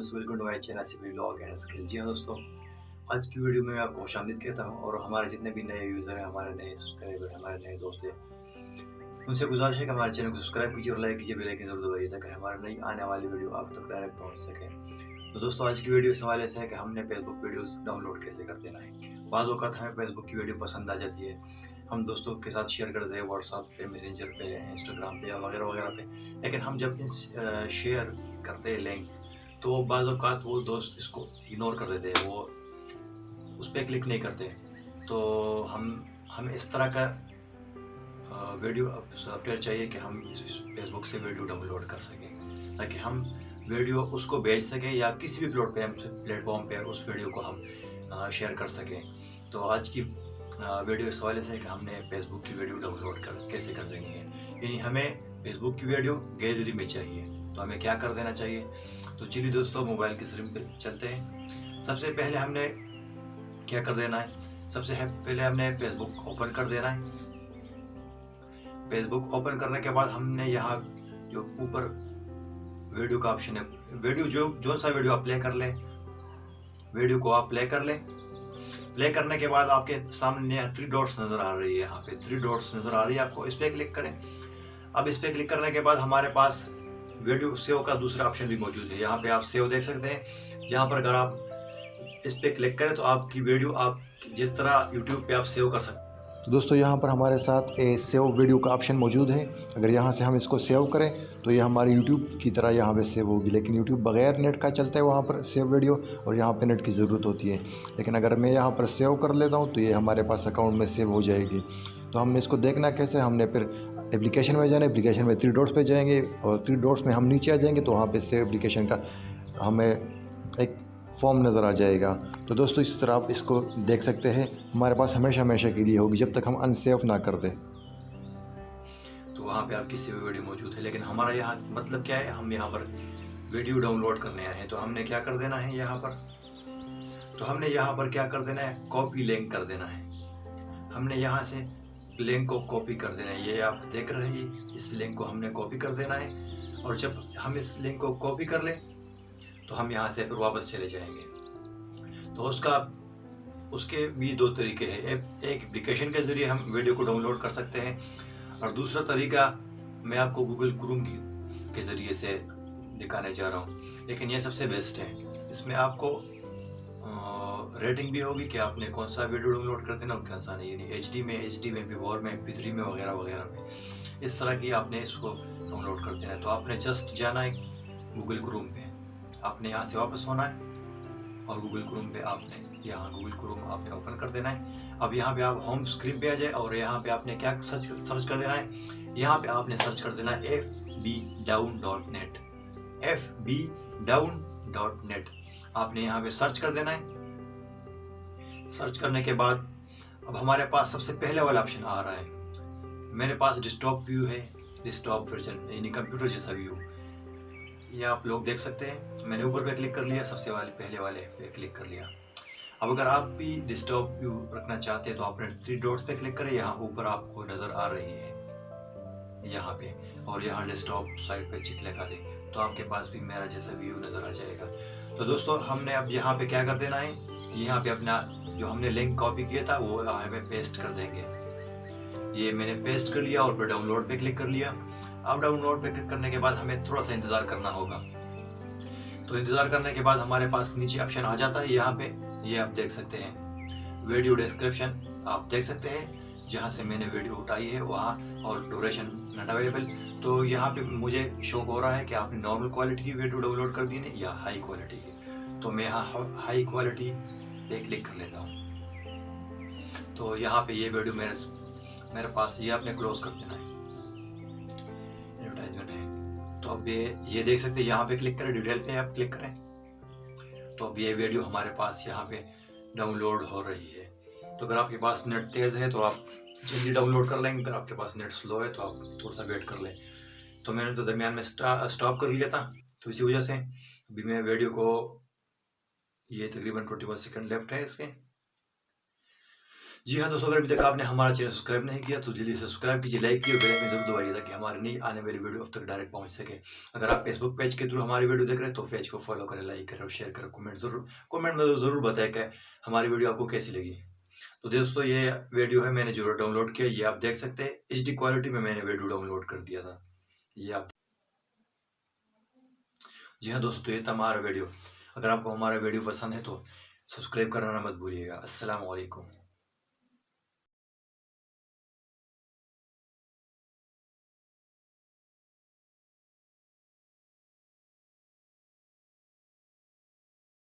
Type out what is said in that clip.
दोस्तों, welcome to my channel simply vlog and skill. जी हाँ दोस्तों, आज की वीडियो में मैं आपको खुशामदीद कहता हूँ और हमारे जितने भी नए यूज़र हैं, हमारे नए सब्सक्राइबर, हमारे नए दोस्त हैं, उनसे गुजारिश है कि हमारे चैनल को सब्सक्राइब कीजिए और लाइक कीजिए, बेल आइकन जरूर दबाइए ताकि हमारे नई आने वाली वीडियो आप तक डायरेक्ट पहुँच सके। तो दोस्तों, आज की वीडियो इस हवाले से है कि हमने फेसबुक वीडियोस डाउनलोड कैसे कर देना है। बाज़ औक़ात हमें फेसबुक की वीडियो पसंद आ जाती है, हम दोस्तों के साथ शेयर करते हैं व्हाट्सएप पे, मैसेंजर पे, इंस्टाग्राम पे या वगैरह वगैरह पे। लेकिन हम जब शेयर करते हैं लिंक, तो बाज़ औक़ात वो दोस्त इसको इग्नोर कर देते हैं, वो उस पे क्लिक नहीं करते। तो हमें इस तरह का वीडियो सॉफ्टवेयर चाहिए कि हम इस फेसबुक से वीडियो डाउनलोड कर सकें, ताकि हम वीडियो उसको भेज सकें या किसी भी प्लेटफॉर्म पे उस वीडियो को हम शेयर कर सकें। तो आज की वीडियो इस हवाले से है कि हमने फेसबुक की वीडियो डाउनलोड कैसे कर देनी है। यानी हमें फेसबुक की वीडियो गैलरी में चाहिए, तो हमें क्या कर देना चाहिए। तो चलिए दोस्तों, मोबाइल की स्क्रीन पे चलते हैं। सबसे पहले हमने क्या कर देना है, सबसे पहले हमने फेसबुक ओपन कर देना है। फेसबुक ओपन करने के बाद हमने यहाँ जो ऊपर वीडियो का ऑप्शन है, वीडियो जो सा वीडियो आप प्ले कर लें, वीडियो को आप प्ले कर लें। प्ले करने के बाद आपके सामने 3 डॉट्स नजर आ रही है, यहाँ पे 3 डॉट्स नजर आ रही है, आपको इस पे क्लिक करें। अब इस पे क्लिक करने के बाद हमारे पास वीडियो सेव का दूसरा ऑप्शन भी मौजूद है, यहाँ पे आप सेव देख सकते हैं। यहाँ पर अगर आप इस पे क्लिक करें तो आपकी वीडियो आप जिस तरह यूट्यूब पे आप सेव कर सकते हैं। तो दोस्तों, यहाँ पर हमारे साथ सेव वीडियो का ऑप्शन मौजूद है। अगर यहाँ से हम इसको सेव करें तो ये हमारी यूट्यूब की तरह यहाँ पे सेव होगी, लेकिन यूट्यूब बगैर नेट का चलता है वहाँ पर सेव वीडियो, और यहाँ पे नेट की ज़रूरत होती है। लेकिन अगर मैं यहाँ पर सेव कर लेता हूँ तो ये हमारे पास अकाउंट में सेव हो जाएगी। तो हमने इसको देखना कैसे, हमने फिर एप्लीकेशन में जाना है, एप्लीकेशन में 3 डॉट्स पे जाएंगे और 3 डॉट्स में हम नीचे आ जाएंगे तो वहाँ पर सेव एप्लीकेशन का हमें एक फॉर्म नज़र आ जाएगा। तो दोस्तों, इस तरह आप इसको देख सकते हैं, हमारे पास हमेशा हमेशा के लिए होगी जब तक हम अनसेव ना कर दें। तो वहाँ पे आपकी सेव वीडियो मौजूद है, लेकिन हमारा यहाँ मतलब क्या है, हम यहाँ पर वीडियो डाउनलोड करने आए हैं। तो हमने क्या कर देना है यहाँ पर, तो हमने यहाँ पर क्या कर देना है, कॉपी लिंक कर देना है। हमने यहाँ से लिंक को कॉपी कर देना है, ये आप देख रहे हैं, इस लिंक को हमने कॉपी कर देना है। और जब हम इस लिंक को कॉपी कर लें तो हम यहाँ से फिर वापस चले जाएंगे। तो उसके भी 2 तरीके हैं। एक एप्लीकेशन के ज़रिए हम वीडियो को डाउनलोड कर सकते हैं, और दूसरा तरीका मैं आपको गूगल क्रोम के ज़रिए से दिखाने जा रहा हूँ, लेकिन ये सबसे बेस्ट है। इसमें आपको रेटिंग भी होगी कि आपने कौन सा वीडियो डाउनलोड कर देना और कौन सा नहीं। यानी HD में, MP4 में, MP3 में वगैरह वगैरह में, इस तरह की आपने इसको डाउनलोड कर देना है। तो आपने जस्ट जाना है गूगल क्रोम पे, आपने यहाँ से वापस होना है और गूगल क्रोम पे आपने गूगल क्रोम आपने ओपन कर देना है। अब यहाँ पे आप होम स्क्रीन पे आ जाए और यहाँ पे आपने क्या सर्च कर देना है, यहाँ पे आपने सर्च कर देना है fbdown.net, fbdown.net आपने यहाँ पे सर्च कर देना है। सर्च करने के बाद अब हमारे पास सबसे पहले वाला ऑप्शन आ रहा है, मेरे पास डेस्कटॉप व्यू है, डेस्कटॉप वर्जन यानी कंप्यूटर जैसा व्यू, ये आप लोग देख सकते हैं। मैंने ऊपर पे क्लिक कर लिया, सबसे पहले वाले पे क्लिक कर लिया। अब अगर आप भी डेस्कटॉप व्यू रखना चाहते हैं तो आपने 3 डॉट्स पे क्लिक करें, यहाँ ऊपर आपको नज़र आ रही है यहाँ पे, और यहाँ डेस्कटॉप साइड पे चिक लगा दें तो आपके पास भी मेरा जैसा व्यू नज़र आ जाएगा। तो दोस्तों, हमने अब यहाँ पे क्या कर देना है, यहाँ पे अपना जो हमने लिंक कॉपी किया था वो यहाँ पे पेस्ट कर देंगे। ये मैंने पेस्ट कर लिया और फिर डाउनलोड पे क्लिक कर लिया। अब डाउनलोड पे क्लिक करने के बाद हमें थोड़ा सा इंतज़ार करना होगा। तो इंतज़ार करने के बाद हमारे पास नीचे ऑप्शन आ जाता है, यहाँ पे ये आप देख सकते हैं, वीडियो डिस्क्रिप्शन आप देख सकते हैं, जहाँ से मैंने वीडियो उठाई है वहाँ, और ड्यूरेशन नॉट अवेलेबल। तो यहाँ पे मुझे शो हो रहा है कि आपने नॉर्मल क्वालिटी की वीडियो डाउनलोड कर दी है या हाई क्वालिटी की। तो मैं यहाँ हाई क्वालिटी पे क्लिक कर लेता हूँ। तो यहाँ पे ये वीडियो मेरे पास, ये आपने क्लोज कर देना है, एडवर्टाइजमेंट है। तो अब ये देख सकते हैं, यहाँ पे क्लिक करें, डिटेल पे आप क्लिक करें, तो अब ये वीडियो हमारे पास यहाँ पे डाउनलोड हो रही है। तो अगर आपके पास नेट तेज़ है तो आप जल्दी डाउनलोड कर लेंगे, अगर आपके पास नेट स्लो है तो आप थोड़ा सा वेट कर लें। तो मैंने तो दरमियान में स्टॉप कर लिया था, तो इसी वजह से अभी मैं वीडियो को, ये तकरीबन 21 सेकंड लेफ्ट है इसके, जी हाँ दोस्तों, अगर अभी तक आपने हमारा चैनल सब्सक्राइब नहीं किया तो जल्दी सब्सक्राइब कीजिए, लाइक कीजिए, बेल आइकन जरूर दबाइए ताकि हमारी नई आने वाली वीडियो अब तक डायरेक्ट पहुंच सके। अगर आप फेसबुक पेज के थ्रू हमारी वीडियो देख रहे हैं तो पेज को फॉलो करें, लाइक करें और शेयर करें। कमेंट में जरूर बताएं कि हमारी वीडियो आपको कैसी लगी। तो दोस्तों ये वीडियो है, मैंने जो डाउनलोड किया, ये आप देख सकते हैं HD क्वालिटी में मैंने वीडियो डाउनलोड कर दिया था, ये आप। जी हाँ दोस्तों, तो ये था हमारा वीडियो। अगर आपको हमारा वीडियो पसंद है तो सब्सक्राइब करना मत भूलिएगा। अस्सलाम वालेकुम।